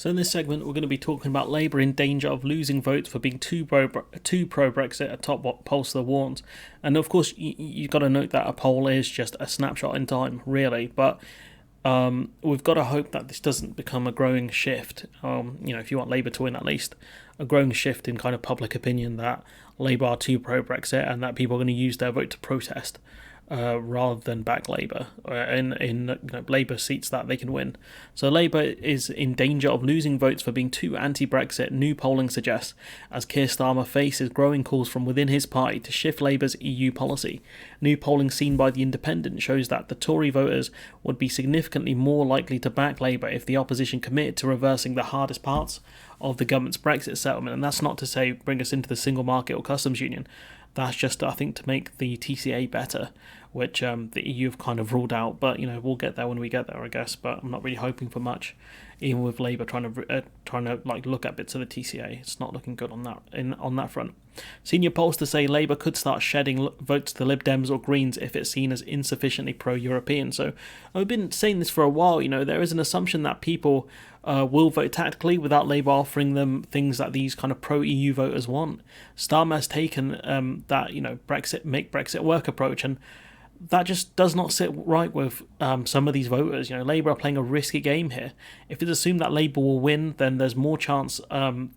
So in this segment, we're going to be talking about Labour in danger of losing votes for being too pro-Brexit, a top pollster warns. And of course, you've got to note that a poll is just a snapshot in time, really. But we've got to hope that this doesn't become a growing shift. If you want Labour to win, at least a growing shift in kind of public opinion that Labour are too pro-Brexit and that people are going to use their vote to protest. Rather than back Labour in Labour seats that they can win. So Labour is in danger of losing votes for being too anti-Brexit, new polling suggests, as Keir Starmer faces growing calls from within his party to shift Labour's EU policy. New polling seen by The Independent shows that the Tory voters would be significantly more likely to back Labour if the opposition committed to reversing the hardest parts of the government's Brexit settlement. And that's not to say bring us into the single market or customs union. That's just, I think, to make the TCA better, which the EU have kind of ruled out. But we'll get there when we get there, I guess. But I'm not really hoping for much, even with Labour trying to look at bits of the TCA. It's not looking good on that front. Senior pollsters say Labour could start shedding votes to Lib Dems or Greens if it's seen as insufficiently pro-European. So I've been saying this for a while. There is an assumption that people will vote tactically without Labour offering them things that these kind of pro-EU voters want. Starmer has taken that make Brexit work approach, and that just does not sit right with some of these voters. Labour are playing a risky game here. If it's assumed that Labour will win, then there's more chance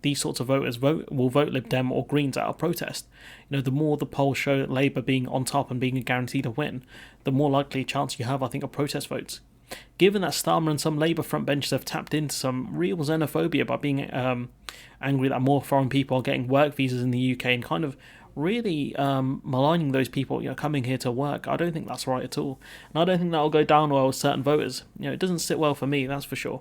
these sorts of voters will vote Lib Dem or Greens out of protest. The more the polls show Labour being on top and being guaranteed a win, the more likely chance you have, I think, of protest votes. Given that Starmer and some Labour frontbenchers have tapped into some real xenophobia by being angry that more foreign people are getting work visas in the UK and kind of really maligning those people coming here to work, I don't think that's right at all. And I don't think that will go down well with certain voters. It doesn't sit well for me, that's for sure.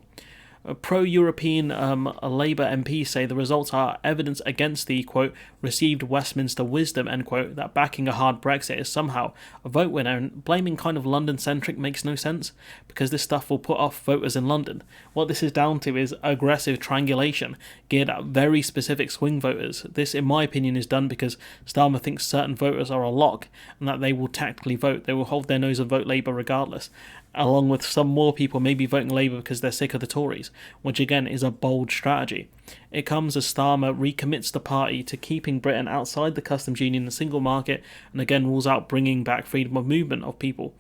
Pro-European Labour MPs say the results are evidence against the, quote, received Westminster wisdom, end quote, that backing a hard Brexit is somehow a vote winner, and blaming kind of London-centric makes no sense, because this stuff will put off voters in London. What this is down to is aggressive triangulation geared at very specific swing voters. This, in my opinion, is done because Starmer thinks certain voters are a lock, and that they will tactically vote. They will hold their nose and vote Labour regardless, along with some more people maybe voting Labour because they're sick of the Tories, which again is a bold strategy. It comes as Starmer recommits the party to keeping Britain outside the customs union and the single market, and again rules out bringing back freedom of movement of people.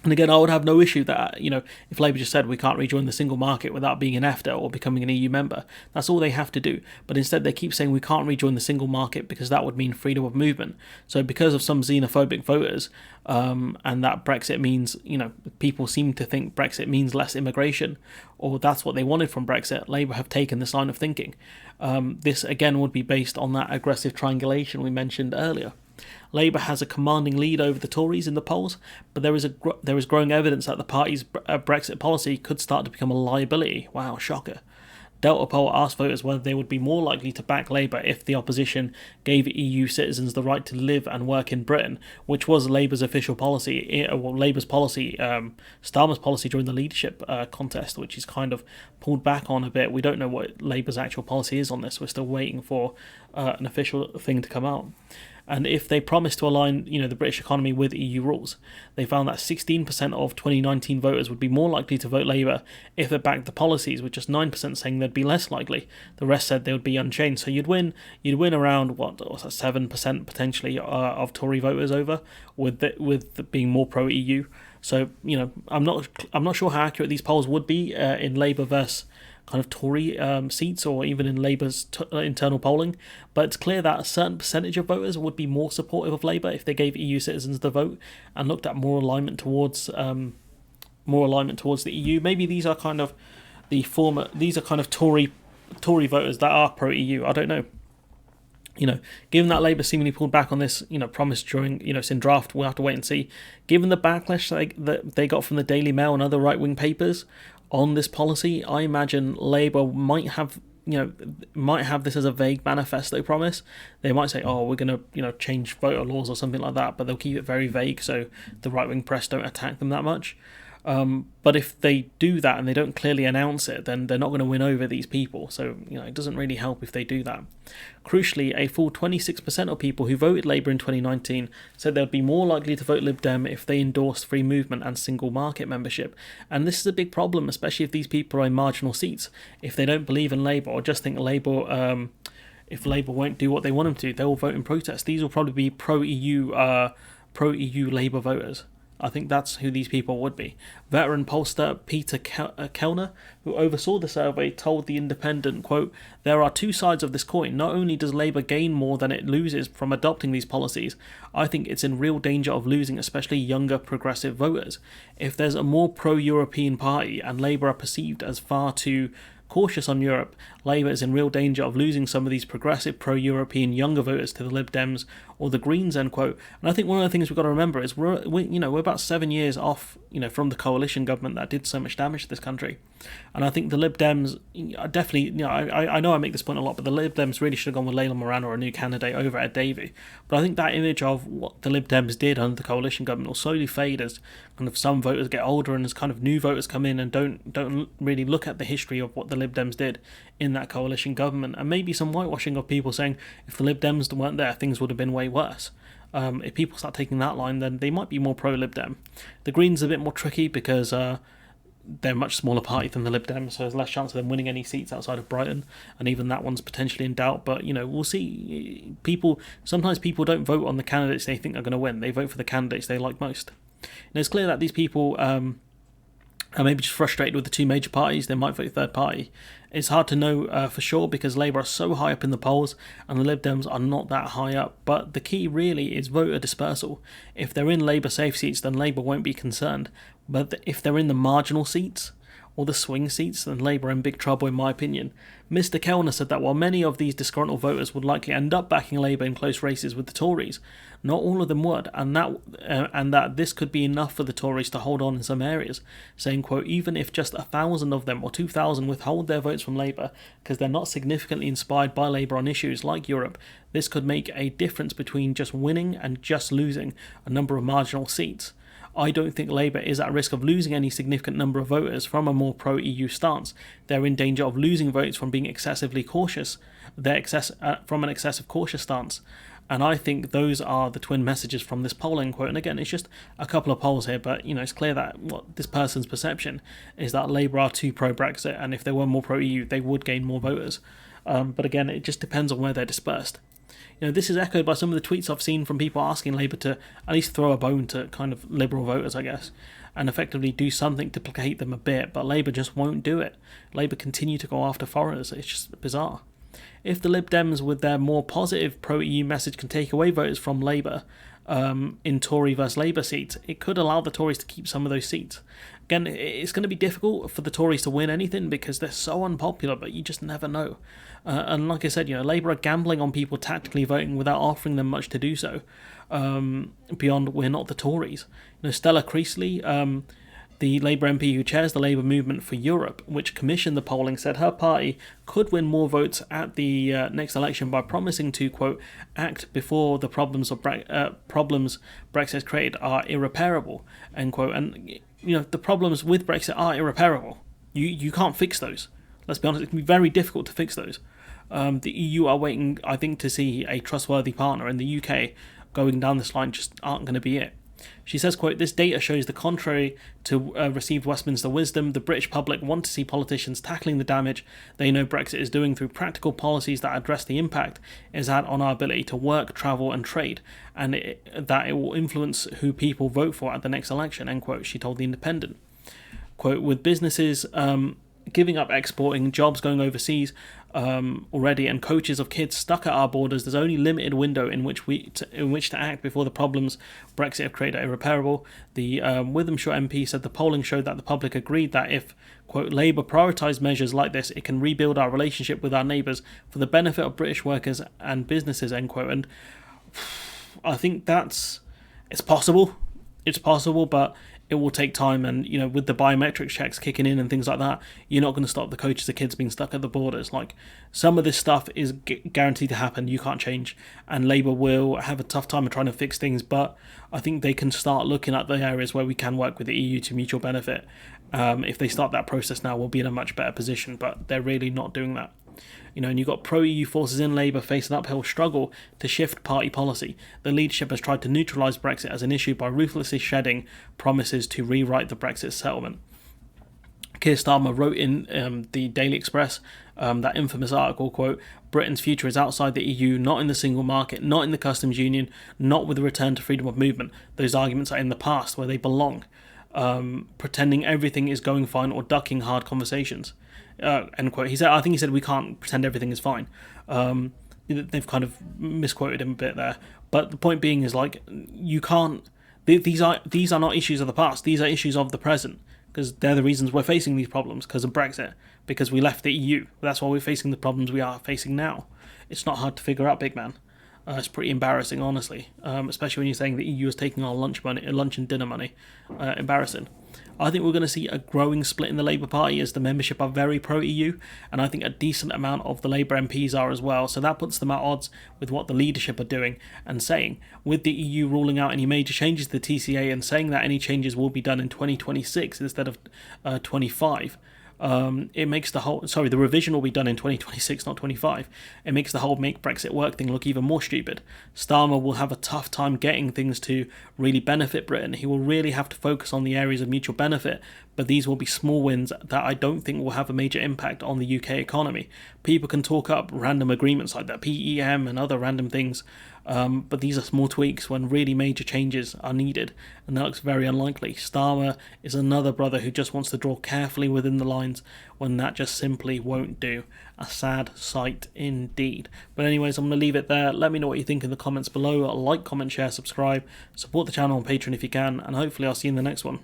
And again, I would have no issue that, if Labour just said we can't rejoin the single market without being an EFTA or becoming an EU member. That's all they have to do. But instead they keep saying we can't rejoin the single market because that would mean freedom of movement. So because of some xenophobic voters, and that Brexit means, people seem to think Brexit means less immigration, or that's what they wanted from Brexit, Labour have taken this line of thinking. This again would be based on that aggressive triangulation we mentioned earlier. Labour has a commanding lead over the Tories in the polls, but there is growing evidence that the party's Brexit policy could start to become a liability. Wow, shocker. Delta poll asked voters whether they would be more likely to back Labour if the opposition gave EU citizens the right to live and work in Britain, which was Labour's official policy, Labour's policy, Starmer's policy during the leadership contest, which is kind of pulled back on a bit. We don't know what Labour's actual policy is on this. We're still waiting for an official thing to come out. And if they promise to align, the British economy with EU rules, they found that 16% of 2019 voters would be more likely to vote Labour if they backed the policies, with just 9% saying they'd be less likely. The rest said they would be unchanged. So you'd win around 7% potentially of Tory voters over with being more pro EU. So I'm not sure how accurate these polls would be in Labour versus kind of Tory seats, or even in Labour's internal polling, but it's clear that a certain percentage of voters would be more supportive of Labour if they gave EU citizens the vote and looked at more alignment towards the EU. Maybe these are kind of Tory voters that are pro EU. I don't know. Given that Labour seemingly pulled back on this, promise during, it's in draft, we'll have to wait and see. Given the backlash that they got from the Daily Mail and other right-wing papers on this policy, I imagine Labour might have this as a vague manifesto promise. They might say, we're going to, change voter laws or something like that, but they'll keep it very vague so the right-wing press don't attack them that much. But if they do that and they don't clearly announce it, then they're not going to win over these people. So, it doesn't really help if they do that. Crucially, a full 26% of people who voted Labour in 2019 said they'd be more likely to vote Lib Dem if they endorsed free movement and single market membership. And this is a big problem, especially if these people are in marginal seats. If they don't believe in Labour or just think Labour, if Labour won't do what they want them to, they'll vote in protest. These will probably be pro-EU Labour voters. I think that's who these people would be. Veteran pollster Peter Kellner, who oversaw the survey, told The Independent, quote, "There are two sides of this coin. Not only does Labour gain more than it loses from adopting these policies, I think it's in real danger of losing especially younger progressive voters. If there's a more pro-European party and Labour are perceived as far too cautious on Europe, Labour is in real danger of losing some of these progressive pro-European younger voters to the Lib Dems or the Greens," end quote. And I think one of the things we've got to remember is we're about 7 years off, from the coalition government that did so much damage to this country. And I think the Lib Dems are definitely, I know I make this point a lot, but the Lib Dems really should have gone with Layla Moran or a new candidate over Ed Davey. But I think that image of what the Lib Dems did under the coalition government will slowly fade as kind of some voters get older and as kind of new voters come in and don't really look at the history of what the Lib Dems did in that coalition government, and maybe some whitewashing of people saying if the Lib Dems weren't there, things would have been way worse. If people start taking that line, then they might be more pro-Lib Dem. The Greens are a bit more tricky because they're a much smaller party than the Lib Dems, so there's less chance of them winning any seats outside of Brighton, and even that one's potentially in doubt. But we'll see. Sometimes people don't vote on the candidates they think are going to win; they vote for the candidates they like most. And it's clear that these people are maybe just frustrated with the two major parties. They might vote third party. It's hard to know for sure because Labour are so high up in the polls and the Lib Dems are not that high up. But the key really is voter dispersal. If they're in Labour safe seats, then Labour won't be concerned. But if they're in the marginal seats or the swing seats, then Labour are in big trouble in my opinion. Mr Kellner said that while many of these disgruntled voters would likely end up backing Labour in close races with the Tories, not all of them would, and that this could be enough for the Tories to hold on in some areas, saying, quote, "Even if just 1,000 of them or 2,000 withhold their votes from Labour because they're not significantly inspired by Labour on issues like Europe, this could make a difference between just winning and just losing a number of marginal seats. I don't think Labour is at risk of losing any significant number of voters from a more pro-EU stance. They're in danger of losing votes from being excessively cautious, from an excessive cautious stance. And I think those are the twin messages from this polling, quote. And again, it's just a couple of polls here, but it's clear that what this person's perception is that Labour are too pro-Brexit, and if they were more pro-EU, they would gain more voters. But again, it just depends on where they're dispersed. This is echoed by some of the tweets I've seen from people asking Labour to at least throw a bone to kind of Liberal voters, I guess, and effectively do something to placate them a bit, but Labour just won't do it. Labour continue to go after foreigners. It's just bizarre. If the Lib Dems, with their more positive pro-EU message, can take away voters from Labour in Tory versus Labour seats, it could allow the Tories to keep some of those seats. Again, it's going to be difficult for the Tories to win anything because they're so unpopular, but you just never know. And like I said, Labour are gambling on people tactically voting without offering them much to do so, beyond we're not the Tories. Stella Creasley, the Labour MP who chairs the Labour Movement for Europe, which commissioned the polling, said her party could win more votes at the next election by promising to, quote, act before the problems Brexit created are irreparable, end quote. And, the problems with Brexit are irreparable. You can't fix those. Let's be honest, it can be very difficult to fix those. The EU are waiting, I think, to see a trustworthy partner, and the UK going down this line just aren't going to be it. She says, quote, "This data shows the contrary to received Westminster wisdom. The British public want to see politicians tackling the damage they know Brexit is doing through practical policies that address the impact it's had on our ability to work, travel and trade, and that it will influence who people vote for at the next election," end quote, she told The Independent. Quote, "With businesses giving up exporting, jobs going overseas already, and coaches of kids stuck at our borders, there's only limited window in which to act before the problems Brexit have created are irreparable." The Withamshire MP said the polling showed that the public agreed that if, quote, "Labour prioritised measures like this, it can rebuild our relationship with our neighbours for the benefit of British workers and businesses," end quote. And I think it's possible. It's possible, but it will take time, and with the biometric checks kicking in and things like that, you're not going to stop the coaches of kids being stuck at the borders. Like, some of this stuff is guaranteed to happen. You can't change, and Labour will have a tough time of trying to fix things. But I think they can start looking at the areas where we can work with the EU to mutual benefit. If they start that process now, we'll be in a much better position. But they're really not doing that. And you've got pro-EU forces in Labour face an uphill struggle to shift party policy. The leadership has tried to neutralise Brexit as an issue by ruthlessly shedding promises to rewrite the Brexit settlement. Keir Starmer wrote in the Daily Express, that infamous article, quote, "Britain's future is outside the EU, not in the single market, not in the customs union, not with the return to freedom of movement. Those arguments are in the past where they belong. Pretending everything is going fine or ducking hard conversations." End quote. I think he said we can't pretend everything is fine. They've kind of misquoted him a bit there, but the point being is, like, you can't. These are not issues of the past. These are issues of the present, because they're the reasons we're facing these problems because of Brexit, because we left the EU. That's why we're facing the problems we are facing now. It's not hard to figure out, big man. It's pretty embarrassing, honestly, especially when you're saying the EU is taking our lunch and dinner money. Embarrassing. I think we're going to see a growing split in the Labour Party as the membership are very pro-EU, and I think a decent amount of the Labour MPs are as well, so that puts them at odds with what the leadership are doing and saying. With the EU ruling out any major changes to the TCA and saying that any changes will be done in 2026 instead of 25, it makes the revision will be done in 2026, not 25. It makes the whole make Brexit work thing look even more stupid. Starmer will have a tough time getting things to really benefit Britain. He will really have to focus on the areas of mutual benefit, but these will be small wins that I don't think will have a major impact on the UK economy. People can talk up random agreements like that, PEM and other random things, but these are small tweaks when really major changes are needed, and that looks very unlikely. Starmer is another brother who just wants to draw carefully within the lines when that just simply won't do. A sad sight indeed. But anyways, I'm going to leave it there. Let me know what you think in the comments below. Like, comment, share, subscribe, support the channel on Patreon if you can, and hopefully I'll see you in the next one.